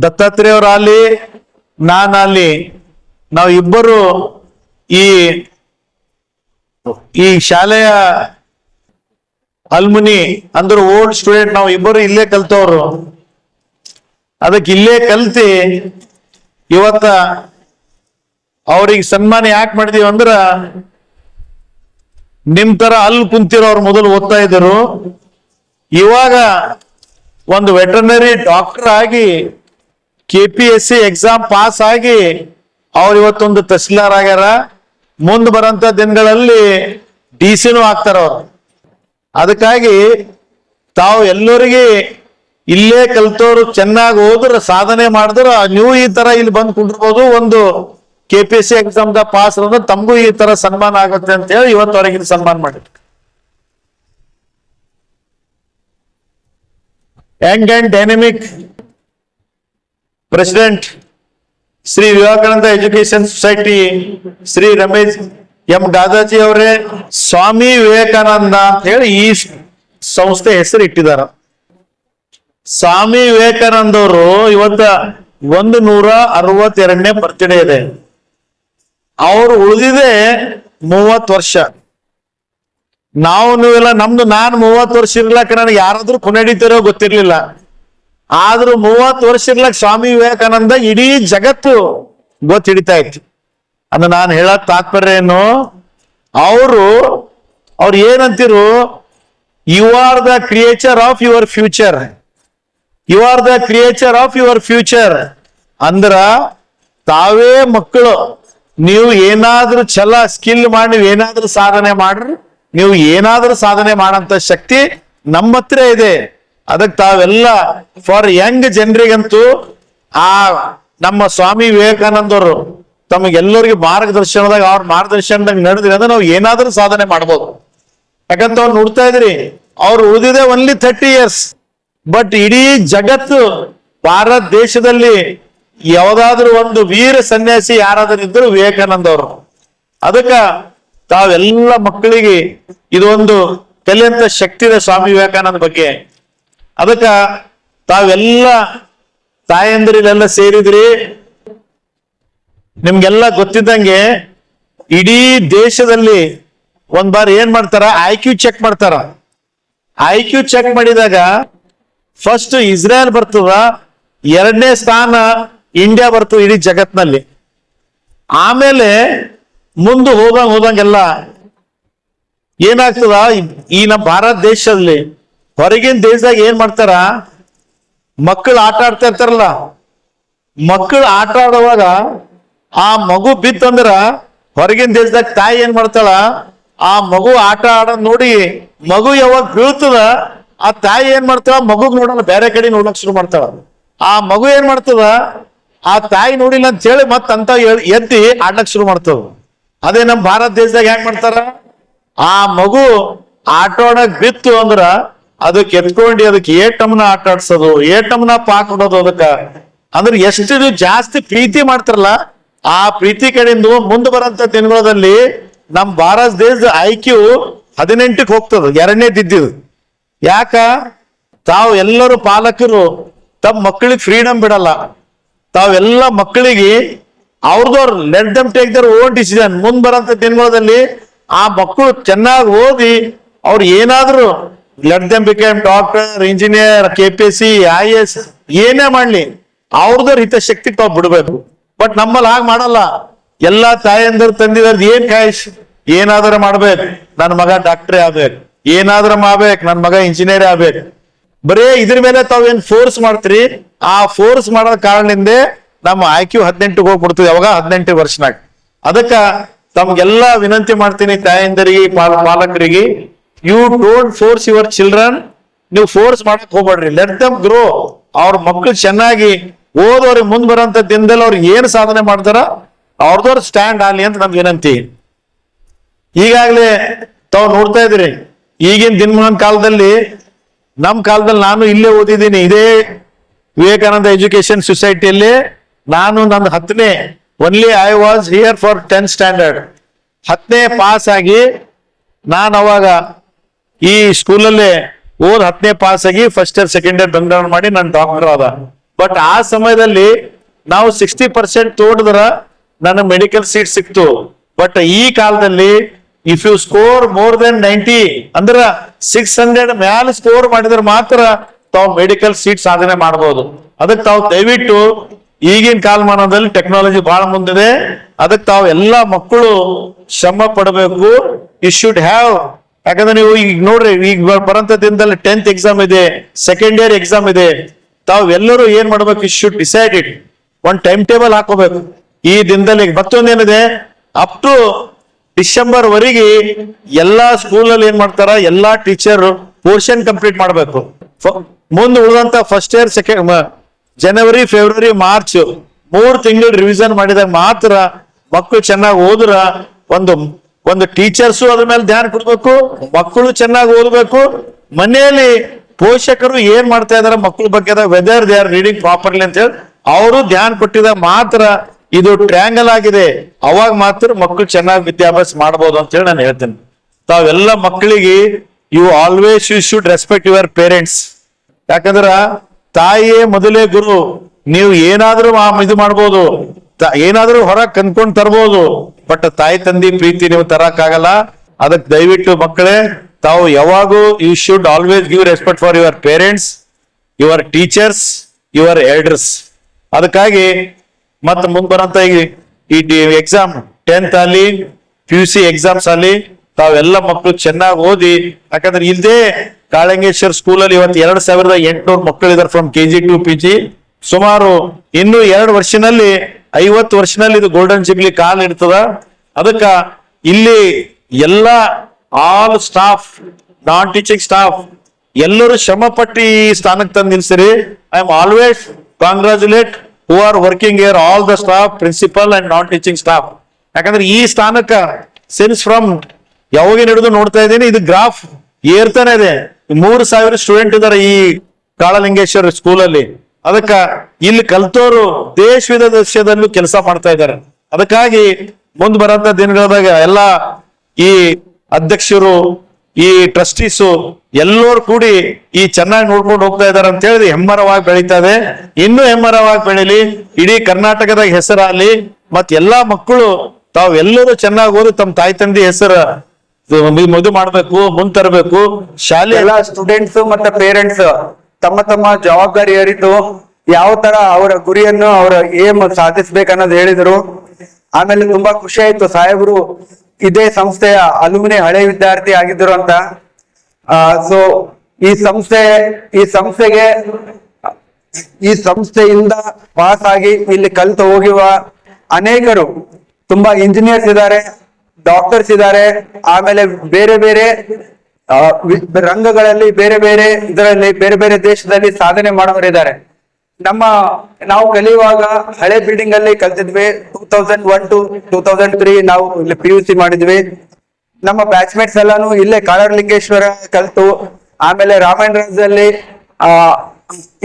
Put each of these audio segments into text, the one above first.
ದತ್ತಾತ್ರೇಯವರಾಗಲಿ ನಾನಲ್ಲಿ ನಾವು ಇಬ್ಬರು ಈ ಶಾಲೆಯ ಅಲ್ಮುನಿ ಅಂದ್ರೆ ಓಲ್ಡ್ ಸ್ಟೂಡೆಂಟ್, ನಾವು ಇಬ್ಬರು ಇಲ್ಲೇ ಕಲ್ತವ್ರು. ಅದಕ್ಕೆ ಇಲ್ಲೇ ಕಲ್ತಿ ಇವತ್ತ ಅವ್ರಿಗೆ ಸನ್ಮಾನ ಯಾಕೆ ಮಾಡಿದೀವಿ ಅಂದ್ರ, ನಿಮ್ ತರ ಅಲ್ಲಿ ಕುಂತಿರೋರು ಮೊದಲು ಓದ್ತಾ ಇದ್ರು, ಇವಾಗ ಒಂದು ವೆಟರ್ನರಿ ಡಾಕ್ಟರ್ ಆಗಿ KPSC ಎಕ್ಸಾಮ್ ಪಾಸ್ ಆಗಿ ಅವ್ರು ಇವತ್ತೊಂದು ತಹಸೀಲ್ದಾರ್ ಆಗ್ಯಾರ. ಮುಂದೆ ಬರಂತ ದಿನಗಳಲ್ಲಿ DC ಆಗ್ತಾರ ಅವ್ರು. ಅದಕ್ಕಾಗಿ ತಾವು ಎಲ್ಲರಿಗೆ ಇಲ್ಲೇ ಕಲ್ತವ್ರು ಚೆನ್ನಾಗಿ ಹೋದ್ರ ಸಾಧನೆ ಮಾಡಿದ್ರ ನೀವು ಈ ತರ ಇಲ್ಲಿ ಬಂದು ಕುಂಡಿರ್ಬೋದು. ಒಂದು KPSC ಎಕ್ಸಾಮ್ ದ ಪಾಸ್ ಅಂದ್ರೆ ತಮಗೂ ಈ ತರ ಸನ್ಮಾನ ಆಗುತ್ತೆ ಅಂತ ಹೇಳಿ ಇವತ್ತವರೆಗಿನ ಸನ್ಮಾನ ಮಾಡಿದ್ರು. Young and dynamic president Shri Vivekananda education society Shri Ramesh M Dadaji ಅವರೇ ಸ್ವಾಮಿ ವಿವೇಕಾನಂದ ಅಂತ ಹೇಳಿ ಈ ಸಂಸ್ಥೆ ಹೆಸರು ಇಟ್ಟಿದಾರ. ಸ್ವಾಮಿ ವಿವೇಕಾನಂದ ಅವರು ಇವತ್ತ 162ನೇ ಬರ್ತ್ಡೇ ಇದೆ. ಅವ್ರು ಉಳಿದಿದೆ 30 ವರ್ಷ. ನೀವೆಲ್ಲ ನಾನು 30 ವರ್ಷ ಇರ್ಲಕ್ಕ ನನಗೆ ಯಾರಾದ್ರೂ ಕೊನೆಡಿತಾರೋ ಗೊತ್ತಿರ್ಲಿಲ್ಲ. ಆದ್ರೂ 30 ವರ್ಷ ಇರ್ಲಕ್ ಸ್ವಾಮಿ ವಿವೇಕಾನಂದ ಇಡೀ ಜಗತ್ತು ಹಿಡಿತಾ ಇತ್ತು. ಅನ್ನ ನಾನು ಹೇಳಕ್ ತಾತ್ಪರ್ಯ ಏನು, ಅವ್ರು ಏನಂತಿರು, you are the creature of your future, you are the creature of your future ಅಂದ್ರ ತಾವೇ ಮಕ್ಕಳು. ನೀವು ಏನಾದ್ರೂ ಸ್ಕಿಲ್ ಮಾಡಿ ನೀವು ಏನಾದ್ರೂ ಸಾಧನೆ ಮಾಡ್ರಿ, ನೀವು ಏನಾದ್ರೂ ಸಾಧನೆ ಮಾಡಂತ ಶಕ್ತಿ ನಮ್ಮ ಹತ್ರ ಇದೆ. ಅದಕ್ಕೆ ತಾವೆಲ್ಲ ಫಾರ್ ಯಂಗ್ ಜನರಿಗಂತೂ ನಮ್ಮ ಸ್ವಾಮಿ ವಿವೇಕಾನಂದರು ತಮಗೆಲ್ಲರಿಗೆ ಮಾರ್ಗದರ್ಶನದಾಗ ಅವ್ರ ಮಾರ್ಗದರ್ಶನದಾಗ ನಡೆದ್ರಿ ಅಂದ್ರೆ ನಾವು ಏನಾದ್ರೂ ಸಾಧನೆ ಮಾಡ್ಬೋದು. ಯಾಕಂತ ಅವ್ರು ನೋಡ್ತಾ ಇದ್ರಿ, ಅವ್ರು ಉಳಿದಿದೆ ಓನ್ಲಿ 30 years. ಬಟ್ ಇಡೀ ಜಗತ್ತು ಭಾರತ ದೇಶದಲ್ಲಿ ಯಾವ್ದಾದ್ರು ಒಂದು ವೀರ ಸನ್ಯಾಸಿ ಯಾರಾದ್ರೂ ಇದ್ರು ವಿವೇಕಾನಂದ ಅವರು. ಅದಕ್ಕ ತಾವೆಲ್ಲ ಮಕ್ಕಳಿಗೆ ಇದೊಂದು ಕಲಿಯಂತ ಶಕ್ತಿ ಇದೆ ಸ್ವಾಮಿ ವಿವೇಕಾನಂದ ಬಗ್ಗೆ. ಅದಕ್ಕ ತಾವೆಲ್ಲ ತಾಯಂದ್ರಿಲೆಲ್ಲ ಸೇರಿದ್ರಿ. ನಿಮ್ಗೆಲ್ಲ ಗೊತ್ತಿದ್ದಂಗೆ ಇಡೀ ದೇಶದಲ್ಲಿ ಒಂದ್ ಬಾರಿ ಏನ್ ಮಾಡ್ತಾರ, IQ ಚೆಕ್ ಮಾಡ್ತಾರ. IQ ಚೆಕ್ ಮಾಡಿದಾಗ ಫಸ್ಟ್ ಇಸ್ರೇಲ್ ಬರ್ತದ, 2ನೇ ಸ್ಥಾನ ಇಂಡಿಯಾ ಬರ್ತದ ಇಡೀ ಜಗತ್ನಲ್ಲಿ. ಆಮೇಲೆ ಮುಂದೆ ಹೋದಂಗೆಲ್ಲ ಏನಾಗ್ತದ, ಈ ನಮ್ಮ ಭಾರತ ದೇಶದಲ್ಲಿ ಹೊರಗಿನ ದೇಶದಾಗ ಏನ್ ಮಾಡ್ತಾರ, ಮಕ್ಕಳು ಆಟ ಆಡ್ತಾ ಇರ್ತಾರಲ್ಲ, ಮಕ್ಕಳು ಆಟ ಆಡುವಾಗ ಆ ಮಗು ಬಿತ್ತಂದ್ರ ಹೊರಗಿನ ದೇಶದಾಗ ತಾಯಿ ಏನ್ ಮಾಡ್ತಾಳ, ಆ ಮಗು ಆಟ ಆಡೋದ್ ನೋಡಿ ಮಗು ಯಾವಾಗ ಬೀಳ್ತದ ಆ ತಾಯಿ ಏನ್ ಮಾಡ್ತಾಳ, ಮಗುಗ್ ನೋಡಲ್ಲ ಬೇರೆ ಕಡೆ ನೋಡ್ಲಕ್ ಶುರು ಮಾಡ್ತಾಳ. ಆ ಮಗು ಏನ್ ಮಾಡ್ತದ, ಆ ತಾಯಿ ನೋಡಿಲ್ಲ ಅಂತ ಹೇಳಿ ಮತ್ತಂತ ಎದ್ದಿ ಆಡ್ಲಕ್ ಶುರು ಮಾಡ್ತದ. ಅದೇ ನಮ್ಮ ಭಾರತ ದೇಶದಾಗ ಹೆಂಗ್ ಮಾಡ್ತಾರ, ಆ ಮಗು ಆಟ ಆಡಕ್ ಬಿತ್ತು ಅಂದ್ರ ಅದಕ್ಕೆ ಎತ್ಕೊಂಡು ಅದಕ್ಕೆ ಏಟಮ್ನ ಆಟ ಆಡ್ಸೋದು, ಏಟಮ್ನ ಪಾಕ್ ಕೊಡೋದು. ಅದಕ್ಕ ಅಂದ್ರೆ ಎಷ್ಟು ಜಾಸ್ತಿ ಪ್ರೀತಿ ಮಾಡ್ತಾರಲ್ಲ, ಆ ಪ್ರೀತಿ ಕಡೆಯಿಂದ ಮುಂದೆ ಬರಂತ ದಿನಗಳಲ್ಲಿ ನಮ್ ಭಾರತ ದೇಶದ IQ 18ಕ್ಕೆ ಹೋಗ್ತದ, 2ನೇದಿದ್ದು. ಯಾಕ, ತಾವು ಎಲ್ಲರೂ ಪಾಲಕರು ತಮ್ಮ ಮಕ್ಕಳಿಗೆ ಫ್ರೀಡಮ್ ಬಿಡಲ್ಲ. ತಾವೆಲ್ಲ ಮಕ್ಕಳಿಗೆ ಅವ್ರದವ್ರು let them take their own decision. ಮುಂದ್ ಬರಂತ ದಿನಗಳಲ್ಲಿ ಆ ಮಕ್ಕಳು ಚೆನ್ನಾಗಿ ಓದಿ ಅವ್ರು ಏನಾದ್ರು let them become doctor, engineer, KPSC, IAS ಏನೇ ಮಾಡ್ಲಿ ಅವ್ರದವ್ರ ಹಿತಶಕ್ತಿ ತಾವ್ ಬಿಡ್ಬೇಕು. ಬಟ್ ನಮ್ಮಲ್ಲಿ ಹಾಗೆ ಮಾಡಲ್ಲ. ಎಲ್ಲಾ ತಾಯಂದರು ತಂದಿದಾರ ಏನ್ ಕಾಯಿಸ್, ಏನಾದ್ರೂ ಮಾಡ್ಬೇಕು, ನನ್ನ ಮಗ ಡಾಕ್ಟ್ರೇ ಆಗ್ಬೇಕು, ಏನಾದ್ರೂ ಮಾಡ್ಬೇಕು, ನನ್ನ ಮಗ ಇಂಜಿನಿಯರ್ ಆಗ್ಬೇಕು. ಬರೇ ಇದ್ರ ಮೇಲೆ ತಾವೇನ್ ಫೋರ್ಸ್ ಮಾಡ್ತೀರಿ, ಆ ಫೋರ್ಸ್ ಮಾಡೋ ಕಾರಣದಿಂದ ನಮ್ಮ IQ 18ಕ್ಕೆ ಹೋಗ್ಬಿಡ್ತದೆ, ಯಾವಾಗ 18 ವರ್ಷನಾಗ. ಅದಕ್ಕ ತಮ್ಗೆಲ್ಲ ವಿನಂತಿ ಮಾಡ್ತೀನಿ ತಾಯಂದರಿಗೆ, ಪಾಲಕರಿಗೆ, you don't force your children. ನೀವು ಫೋರ್ಸ್ ಮಾಡಕ್ ಹೋಗ್ಬೇಡ್ರಿ, ಲೆಟ್ ದಮ್ ಗ್ರೋ. ಅವ್ರ ಮಕ್ಕಳು ಚೆನ್ನಾಗಿ ಓದೋರಿಗೆ ಮುಂದ್ ಬರೋಂಥ ದಿನದಲ್ಲಿ ಅವ್ರಿಗೆ ಏನ್ ಸಾಧನೆ ಮಾಡ್ತಾರ ಅವ್ರದವ್ರು ಸ್ಟ್ಯಾಂಡ್ ಆಗಲಿ ಅಂತ ನಮ್ಗೆ ವಿನಂತಿ. ಈಗಾಗಲೇ ತಾವು ನೋಡ್ತಾ ಇದ್ರಿ, ಈಗಿನ ದಿನಮಾನ ಕಾಲದಲ್ಲಿ, ನಮ್ಮ ಕಾಲದಲ್ಲಿ ನಾನು ಇಲ್ಲೇ ಓದಿದ್ದೀನಿ, ಇದೇ ವಿವೇಕಾನಂದ ಎಜುಕೇಶನ್ ಸೊಸೈಟಿಯಲ್ಲಿ. ನಾನು ನನ್ನ 10ನೇ only I was here for 10th standard. 10ನೇ ಪಾಸ್ ಆಗಿ ನಾನು ಅವಾಗ ಈ ಸ್ಕೂಲಲ್ಲೇ 10ನೇ ಪಾಸ್ ಆಗಿ first year second year Bengaluru ಮಾಡಿ ನಾನು ಡಾಕ್ಟರ್ ಆದ. ಬಟ್ ಆ ಸಮಯದಲ್ಲಿ ನಾವು 60% ತೋಡಿದ್ರ ನನಗೆ ಮೆಡಿಕಲ್ ಸೀಟ್ ಸಿಕ್ತು. ಬಟ್ ಈ ಕಾಲದಲ್ಲಿ if you score more then 90 ಅಂದ್ರ 600 ಮ್ಯಾಲ ಸ್ಕೋರ್ ಮಾಡಿದ್ರೆ ಮಾತ್ರ ತಾವು ಮೆಡಿಕಲ್ ಸೀಟ್ ಸಾಧನೆ ಮಾಡಬಹುದು. ಅದಕ್ಕೆ ತಾವು ದಯವಿಟ್ಟು ಈಗಿನ ಕಾಲಮಾನದಲ್ಲಿ ಟೆಕ್ನಾಲಜಿ ಬಹಳ ಮುಂದಿದೆ, ಅದಕ್ಕೆ ತಾವು ಎಲ್ಲಾ ಮಕ್ಕಳು ಶ್ರಮ ಪಡಬೇಕು. ಯು ಶುಡ್ ಹ್ಯಾವ್, ಯಾಕಂದ್ರೆ ನೀವು ಈಗ ನೋಡ್ರಿ, ಈಗ ಬರಂತ ದಿನದಲ್ಲಿ 10th ಎಕ್ಸಾಮ್ ಇದೆ, ಸೆಕೆಂಡ್ ಇಯರ್ ಎಕ್ಸಾಮ್ ಇದೆ. ತಾವು ಎಲ್ಲರೂ ಏನ್ ಮಾಡ್ಬೇಕು, ಯು ಶುಡ್ ಡಿಸೈಡ್ ಇಟ್, ಒಂದ್ ಟೈಮ್ ಟೇಬಲ್ ಹಾಕೋಬೇಕು. ಈ ದಿನದಲ್ಲಿ ಮತ್ತೊಂದೇನಿದೆ, ಅಪ್ ಟು ಡಿಸೆಂಬರ್ ವರೆಗೆ ಎಲ್ಲಾ ಸ್ಕೂಲಲ್ಲಿ ಏನ್ ಮಾಡ್ತಾರ, ಎಲ್ಲಾ ಟೀಚರ್ ಪೋರ್ಷನ್ ಕಂಪ್ಲೀಟ್ ಮಾಡ್ಬೇಕು. ಮುಂದೆ ಉಳಿದಂತ ಫಸ್ಟ್ ಇಯರ್ ಸೆಕೆಂಡ್ ಜನವರಿ ಫೆಬ್ರವರಿ ಮಾರ್ಚ್ 3 ತಿಂಗಳು ರಿವಿಷನ್ ಮಾಡಿದಾಗ ಮಾತ್ರ ಮಕ್ಕಳು ಚೆನ್ನಾಗಿ ಓದ್ರ, ಒಂದು ಟೀಚರ್ಸು ಅದ್ರ ಮೇಲೆ ಧ್ಯಾನ ಕೊಡ್ಬೇಕು, ಮಕ್ಕಳು ಚೆನ್ನಾಗಿ ಓದ್ಬೇಕು. ಮನೆಯಲ್ಲಿ ಪೋಷಕರು ಏನ್ ಮಾಡ್ತಾ ಇದಾರೆ ಮಕ್ಕಳ ಬಗ್ಗೆ, whether they are reading properly ಅಂತ ಹೇಳಿ ಅವರು ಧ್ಯಾನ ಕೊಟ್ಟಿದಾಗ ಮಾತ್ರ ಇದು ಟ್ರ್ಯಾಂಗಲ್ ಆಗಿದೆ, ಅವಾಗ ಮಾತ್ರ ಮಕ್ಕಳು ಚೆನ್ನಾಗಿ ವಿದ್ಯಾಭ್ಯಾಸ ಮಾಡಬಹುದು ಅಂತ ಹೇಳಿ ನಾನು ಹೇಳ್ತೇನೆ. ತಾವೆಲ್ಲ ಮಕ್ಕಳಿಗೆ you always you should respect your parents. ಯಾಕಂದ್ರ ತಾಯಿಯೇ ಮೊದಲೇ ಗುರು. ನೀವು ಏನಾದ್ರೂ ಇದು ಮಾಡ್ಬೋದು, ಏನಾದ್ರೂ ಹೊರಗೆ ಕಂದ್ಕೊಂಡ್ ತರ್ಬೋದು, ಬಟ್ ತಾಯಿ ತಂದಿ ಪ್ರೀತಿ ನೀವು ತರಕ್ಕಾಗಲ್ಲ. ಅದಕ್ಕೆ ದಯವಿಟ್ಟು ಮಕ್ಕಳೇ, ತಾವು ಯಾವಾಗೂ you should always give respect for your parents, your teachers, your elders. ಅದಕ್ಕಾಗಿ ಮತ್ತೆ ಮುಂದೆ ಬರಂತ ಈ ಎಕ್ಸಾಮ್ 10th ಅಲ್ಲಿ PUC ಎಕ್ಸಾಮ್ಸ್ ಅಲ್ಲಿ ತಾವೆಲ್ಲ ಮಕ್ಕಳು ಚೆನ್ನಾಗಿ ಓದಿ. ಯಾಕಂದ್ರೆ ಇಲ್ಲದೆ ಕಾಳಂಗೇಶ್ವರ ಸ್ಕೂಲಲ್ಲಿ ಇವತ್ತು 2800 ಮಕ್ಕಳಿದ್ದಾರೆ ಫ್ರಮ್ KG to PG. ಸುಮಾರು ಇನ್ನು 2 ವರ್ಷನಲ್ಲಿ 50 ವರ್ಷನಲ್ಲಿ ಇದು ಗೋಲ್ಡನ್ ಜುಬ್ಲಿ ಕಾಲ್ ಇರ್ತದ. ಅದಕ್ಕ ಇಲ್ಲಿ ಎಲ್ಲ all staff, non teaching staff ಎಲ್ಲರೂ ಶ್ರಮ ಪಟ್ಟು ಈ ಸ್ಥಾನಕ್ಕೆ ತಂದು ನಿಲ್ಸಿರಿ. I am always congratulate who are working here, all the staff, principal and non teaching staff. ಯಾಕಂದ್ರೆ ಈ ಸ್ಥಾನಕ್ಕ ಸಿನ್ಸ್ ಫ್ರಮ್ ಯಾವಾಗ ಹಿಡಿದು ನೋಡ್ತಾ ಇದ್ದೀನಿ, ಇದು ಗ್ರಾಫ್ ಏರ್ತಾನೆ ಇದೆ. 3000 ಸ್ಟೂಡೆಂಟ್ ಇದಾರೆ ಈ ಕಾಳಲಿಂಗೇಶ್ವರ ಸ್ಕೂಲಲ್ಲಿ. ಅದಕ್ಕ ಇಲ್ಲಿ ಕಲ್ತೋರು ದೇಶ ವಿದೇಶದಲ್ಲೂ ಕೆಲಸ ಮಾಡ್ತಾ ಇದ್ದಾರೆ. ಅದಕ್ಕಾಗಿ ಮುಂದೆ ಬರಂತ ದಿನಗಳದಾಗ ಎಲ್ಲ ಈ ಅಧ್ಯಕ್ಷರು, ಈ ಟ್ರಸ್ಟೀಸು ಎಲ್ಲರೂ ಕೂಡಿ ಈ ಚೆನ್ನಾಗಿ ನೋಡ್ಕೊಂಡು ಹೋಗ್ತಾ ಇದಾರೆ ಅಂತ ಹೇಳಿ ಹೆಮ್ಮರವಾಗಿ ಬೆಳೀತಾ ಇದೆ. ಇನ್ನೂ ಹೆಮ್ಮರವಾಗಿ ಬೆಳೀಲಿ, ಇಡೀ ಕರ್ನಾಟಕದಾಗ ಹೆಸರಾಗಲಿ. ಮತ್ ಎಲ್ಲಾ ಮಕ್ಕಳು ತಾವೆಲ್ಲರೂ ಚೆನ್ನಾಗಿ ಓದಿ ತಮ್ಮ ತಾಯಿ ತಂದೆ ಹೆಸರು ಮದುವೆ ಮಾಡ್ಬೇಕು, ಮುಂದ್ ತರಬೇಕು. ಶಾಲೆ ಎಲ್ಲ ಸ್ಟೂಡೆಂಟ್ಸ್ ಮತ್ತೆ ಪೇರೆಂಟ್ಸ್ ತಮ್ಮ ತಮ್ಮ ಜವಾಬ್ದಾರಿ ಅರಿತು ಯಾವ ತರ ಅವರ ಗುರಿಯನ್ನು ಅವರ ಏಮ್ ಸಾಧಿಸ್ಬೇಕನ್ನೋದು ಹೇಳಿದ್ರು. ಆಮೇಲೆ ತುಂಬಾ ಖುಷಿ ಆಯ್ತು, ಸಾಹೇಬರು ಇದೇ ಸಂಸ್ಥೆಯ ಅಲುಮಿನಿ ಹಳೆ ವಿದ್ಯಾರ್ಥಿ ಆಗಿದ್ರು ಅಂತ. ಸೊ ಈ ಸಂಸ್ಥೆಯಿಂದ ಪಾಸ್ ಆಗಿ ಇಲ್ಲಿ ಕಲಿತು ಹೋಗಿವ ಅನೇಕರು ತುಂಬಾ ಇಂಜಿನಿಯರ್ಸ್ ಇದ್ದಾರೆ, ಡಾಕ್ಟರ್ಸ್ ಇದ್ದಾರೆ, ಆಮೇಲೆ ಬೇರೆ ಬೇರೆ ರಂಗಗಳಲ್ಲಿ ಬೇರೆ ಬೇರೆ ಇದರಲ್ಲಿ ಬೇರೆ ಬೇರೆ ದೇಶದಲ್ಲಿ ಸಾಧನೆ ಮಾಡೋರಿದ್ದಾರೆ. ನಾವು ಕಲಿಯುವಾಗ ಹಳೆ ಬಿಲ್ಡಿಂಗ್ ಅಲ್ಲಿ ಕಲ್ತಿದ್ವಿ. 2001 to 2003 ನಾವು ಇಲ್ಲಿ PUC ಮಾಡಿದ್ವಿ. ನಮ್ಮ ಬ್ಯಾಚ್ಮೇಟ್ಸ್ ಎಲ್ಲಾನು ಇಲ್ಲೇ ಕಾಳಲಿಂಗೇಶ್ವರ ಕಲ್ತು, ಆಮೇಲೆ ರಾಮಾಯಣ ರಾಜ್ಯದಲ್ಲಿ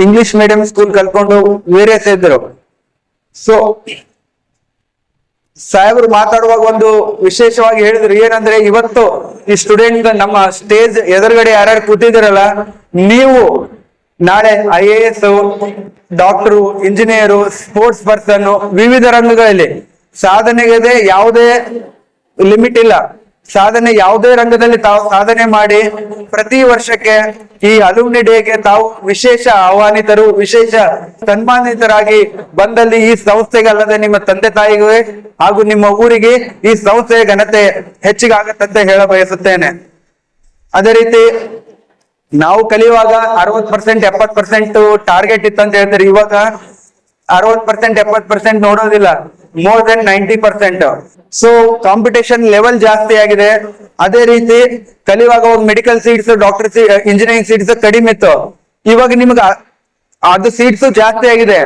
ಇಂಗ್ಲಿಷ್ ಮೀಡಿಯಂ ಸ್ಕೂಲ್ ಕಲ್ಕೊಂಡು ವೇರಿಯಸ್ ಇದ್ರು. ಸೊ ಸಾಹೇಬರು ಮಾತಾಡುವಾಗ ಒಂದು ವಿಶೇಷವಾಗಿ ಹೇಳಿದ್ರು, ಏನಂದ್ರೆ ಇವತ್ತು ಈ ಸ್ಟೂಡೆಂಟ್ ನಮ್ಮ ಸ್ಟೇಜ್ ಎದುರುಗಡೆ ಯಾರ್ಯಾರು ಕೂತಿದಿರಲ್ಲ, ನೀವು ನಾಳೆ IAS, doctor, engineer, sports person, ವಿವಿಧ ರಂಗಗಳಲ್ಲಿ ಸಾಧನೆಗೆ ಯಾವುದೇ ಲಿಮಿಟ್ ಇಲ್ಲ. ಸಾಧನೆ ಯಾವುದೇ ರಂಗದಲ್ಲಿ ತಾವು ಸಾಧನೆ ಮಾಡಿ ಪ್ರತಿ ವರ್ಷಕ್ಕೆ ಈ ಅಲುಮ್ನಿ ಡೇಗೆ ತಾವು ವಿಶೇಷ ಆಹ್ವಾನಿತರು, ವಿಶೇಷ ಸನ್ಮಾನಿತರಾಗಿ ಬಂದಲ್ಲಿ ಈ ಸಂಸ್ಥೆಗೆ ಅಲ್ಲದೆ ನಿಮ್ಮ ತಂದೆ ತಾಯಿಗೆ ಹಾಗೂ ನಿಮ್ಮ ಊರಿಗೆ ಈ ಸಂಸ್ಥೆಯ ಘನತೆ ಹೆಚ್ಚಿಗಾಗತ್ತಂತ ಹೇಳ ಬಯಸುತ್ತೇನೆ. ಅದೇ ರೀತಿ ನಾವು ಕಲಿಯುವಾಗ 60% 70% ಟಾರ್ಗೆಟ್ ಇತ್ತಂತ ಹೇಳ್ತಾರೆ. ಇವಾಗ 60% 70% ನೋಡೋದಿಲ್ಲ, more then 90%. So competition level ಜಾಸ್ತಿ ಆಗಿದೆ. ಅದೇ ರೀತಿ ಕಲಿಯುವಾಗ medical seats, doctor engineering seats ಕಡಿಮೆ ಇತ್ತು. ಇವಾಗ ನಿಮ್ಗೆ ಅದು ಸೀಟ್ಸ್ ಜಾಸ್ತಿ ಆಗಿದೆ.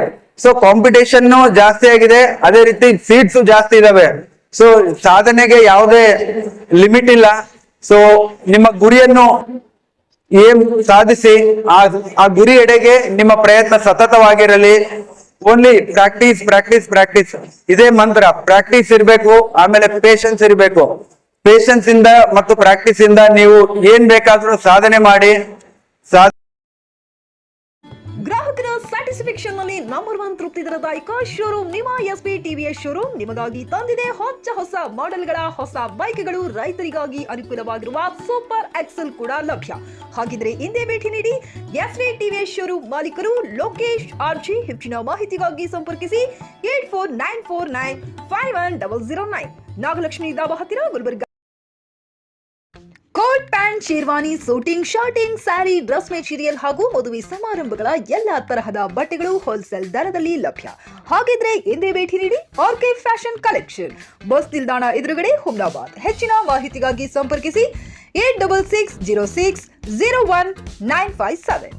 ಸೊ ಕಾಂಪಿಟೇಷನ್ ಜಾಸ್ತಿ ಆಗಿದೆ, ಅದೇ ರೀತಿ ಸೀಟ್ಸ್ ಜಾಸ್ತಿ ಇದಾವೆ. ಸೊ ಸಾಧನೆಗೆ ಯಾವುದೇ ಲಿಮಿಟ್ ಇಲ್ಲ. ಸೊ ನಿಮ್ಮ ಗುರಿಯನ್ನು ಏನ್ ಸಾಧಿಸಿ ಆ ಗುರಿ ಎಡೆಗೆ ನಿಮ್ಮ ಪ್ರಯತ್ನ ಸತತವಾಗಿರಲಿ. ಓನ್ಲಿ ಪ್ರಾಕ್ಟೀಸ್ ಪ್ರಾಕ್ಟೀಸ್ ಪ್ರಾಕ್ಟೀಸ್ ಇದೇ ಮಂತ್ರ. ಪ್ರಾಕ್ಟೀಸ್ ಇರಬೇಕು, ಆಮೇಲೆ ಪೇಷನ್ಸ್ ಇರಬೇಕು. ಪೇಷನ್ಸ್ ಇಂದ ಮತ್ತು ಪ್ರಾಕ್ಟೀಸ್ ಇಂದ ನೀವು ಏನ್ ಬೇಕಾದ್ರೂ ಸಾಧನೆ ಮಾಡಿ. ಗ್ರಾಹಕರ ಕ್ರೂಸಿಫಿಕ್ಷನ್ ನಲ್ಲಿ ನಂಬರ್ 1 ತೃಪ್ತಿದಾಯಕ ಶೋರೂಮ್ ನಿಮ್ಮ ಎಸ್ಪಿ ಟಿವಿಎಸ್ ಶೋರೂಮ್ ನಿಮಗಾಗಿ ತಂದಿದೆ ಹೊಸ ಮಾಡೆಲ್ಗಳ ಹೊಸ ಬೈಕ್ಗಳು. ರೈತರಿಗಾಗಿ ಅನುಕೂಲವಾಗಿರುವ ಸೂಪರ್ ಎಕ್ಸೆಲ್ ಕೂಡ ಲಭ್ಯ. ಹಾಗಿದ್ರೆ ಹಿಂದೆ ಭೇಟಿ ನೀಡಿ ಎಸ್ಪಿ ಟಿವಿಎಸ್ ಶೋರೂಮ್ ಮಾಲೀಕರು ಲೋಕೇಶ್ ಆರ್ಜಿ. ಹೆಚ್ಚಿನ ಮಾಹಿತಿಗಾಗಿ ಸಂಪರ್ಕಿಸಿ 8494951009. ನಾಗಲಕ್ಷ್ಮಿ ದಾಬಾ ಹತ್ತಿರ Gulbarga. Coat pant, sherwani, suiting, shirting, sari, dress material ಹಾಗೂ ಮದುವೆ ಸಮಾರಂಭಗಳ ಎಲ್ಲಾ ತರಹದ ಬಟ್ಟೆಗಳು ಹೋಲ್ಸೇಲ್ ದರದಲ್ಲಿ ಲಭ್ಯ. ಹಾಗಿದ್ರೆ ಹಿಂದೆ ಭೇಟಿ ನೀಡಿ ಆರ್ಕೆ ಫ್ಯಾಷನ್ ಕಲೆಕ್ಷನ್, ಬಸ್ ನಿಲ್ದಾಣ ಎದುರುಗಡೆ, ಹುಮ್ನಾಬಾದ್. ಹೆಚ್ಚಿನ ಮಾಹಿತಿಗಾಗಿ ಸಂಪರ್ಕಿಸಿ 8660601957.